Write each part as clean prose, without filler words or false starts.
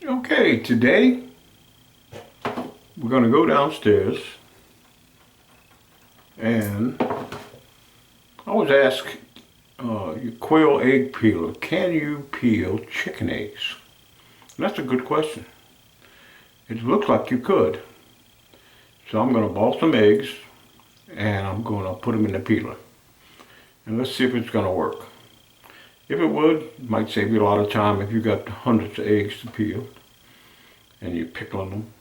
Okay, today we're going to go downstairs and I was asked, your quail egg peeler, can you peel chicken eggs? And that's a good question. It looks like you could. So I'm going to boil some eggs and I'm going to put them in the peeler. And let's see if it's going to work. If it would, it might save you a lot of time if you got hundreds of eggs to peel and you're pickling them.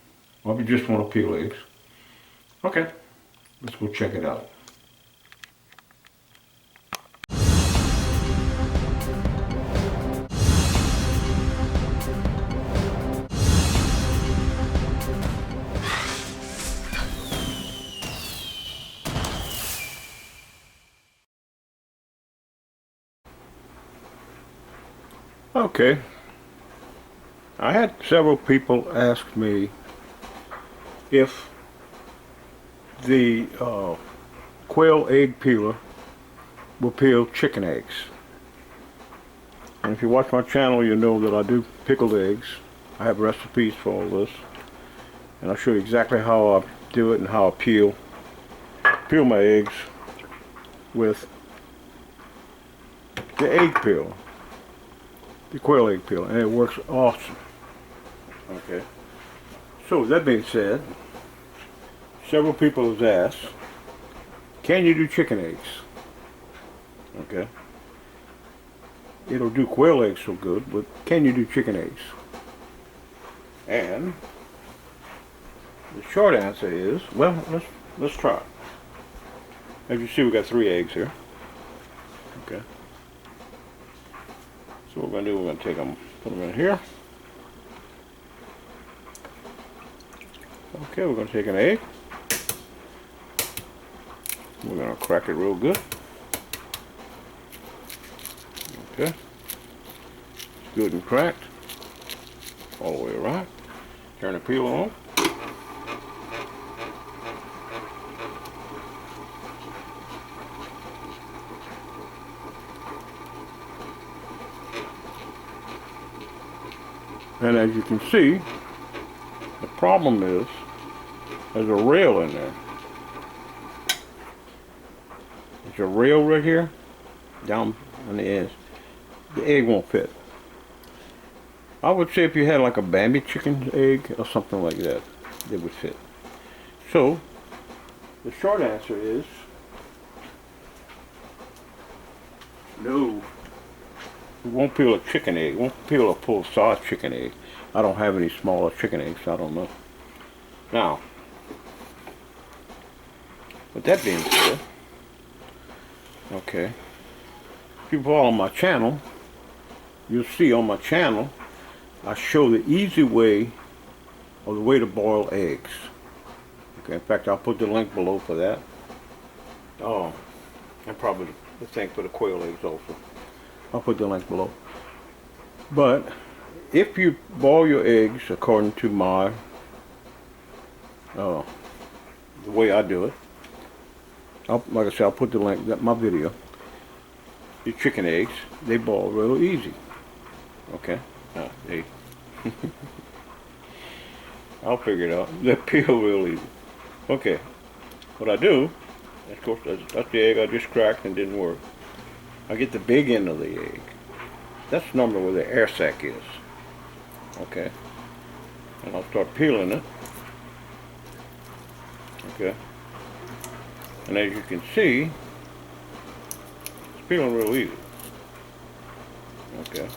Or if you just want to peel eggs. Okay, let's go check it out. Okay, I had several people ask me if the quail egg peeler will peel chicken eggs. And if you watch my channel, you know that I do pickled eggs. I have recipes for all this, and I'll show you exactly how I do it and how I peel my eggs with the egg peeler, the quail egg peeler, and it works awesome. Okay, so that being said, several people have asked, can you do chicken eggs? Okay, it'll do quail eggs so good, but can you do chicken eggs? And the short answer is, well, let's try it. As you see, we got 3 eggs here. Okay. So what we're going to do, we're going to take them, put them in here. Okay, we're going to take an egg. We're going to crack it real good. Okay. It's good and cracked. All the way around. Turn the peel on. And as you can see, the problem is there's a rail in there. There's a rail right here, down on the edge. The egg won't fit. I would say if you had like a Bambi chicken egg or something like that, it would fit. So, the short answer is no. It won't peel a chicken egg. It won't peel a full-size chicken egg. I don't have any smaller chicken eggs, so I don't know. Now, with that being said, okay, if you follow my channel, you'll see on my channel, I show the easy way, or the way to boil eggs. Okay, in fact, I'll put the link below for that. Oh, and probably the thing for the quail eggs also. I'll put the link below. But if you boil your eggs according to my the way I do it, like I said, I'll put the link, my video. Your chicken eggs, they boil real easy. Okay, they I'll figure it out. They peel real easy. Okay, what I do, of course, that's the egg I just cracked and didn't work. I get the big end of the egg. That's normally where the air sac is. Okay. And I'll start peeling it. Okay. And as you can see, it's peeling real easy. Okay.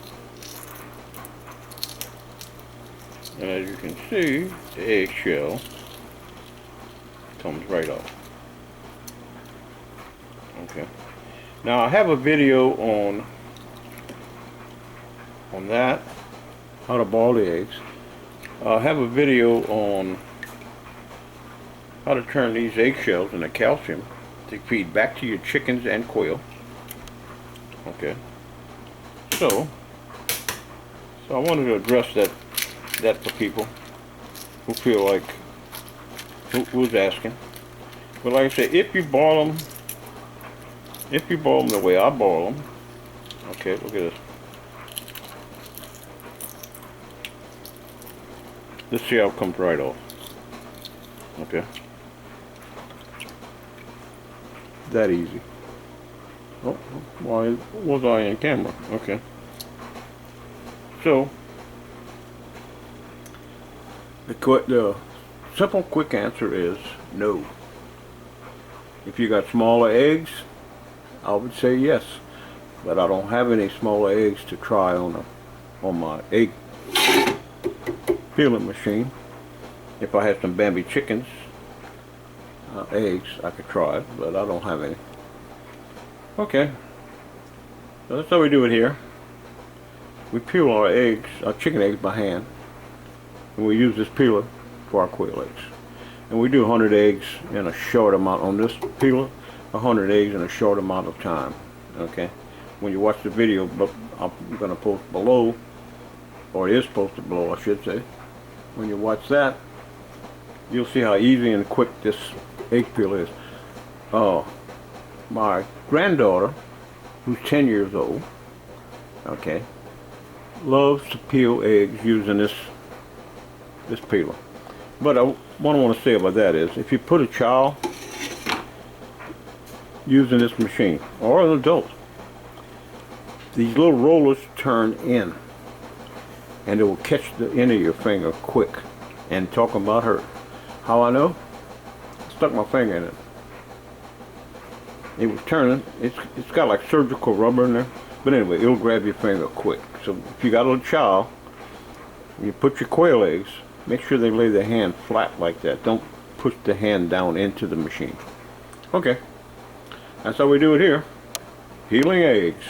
And as you can see, the eggshell comes right off. Okay. Now I have a video on that, how to boil the eggs. I have a video on how to turn these eggshells into calcium to feed back to your chickens and quail. Okay. So I wanted to address that for people who feel like, who's asking. But like I said, if you boil them the way I boil them, okay, look at this. Let's see how it comes right off. Okay. That easy. Oh, why was I in camera? Okay. So, the simple quick answer is no. If you got smaller eggs, I would say yes. But I don't have any smaller eggs to try on my egg peeling machine. If I had some Bambi chickens, eggs, I could try it, but I don't have any. Okay, so that's how we do it here. We peel our eggs, our chicken eggs by hand, and we use this peeler for our quail eggs. And we do 100 eggs in a short amount on this peeler, 100 eggs in a short amount of time. Okay, when you watch the video, but I'm going to post below, or it is posted below, I should say. When you watch that, you'll see how easy and quick this egg peel is. My granddaughter, who's 10 years old, okay, loves to peel eggs using this peeler. But what I want to say about that is, if you put a child using this machine, or an adult, these little rollers turn in, and it will catch the end of your finger quick. And talking about hurt, how I know? I stuck my finger in it. It was turning. It's got like surgical rubber in there, but anyway, it'll grab your finger quick. So if you got a little child, when you put your quail eggs, make sure they lay their hand flat like that. Don't push the hand down into the machine. Okay, that's how we do it here. Peeling eggs.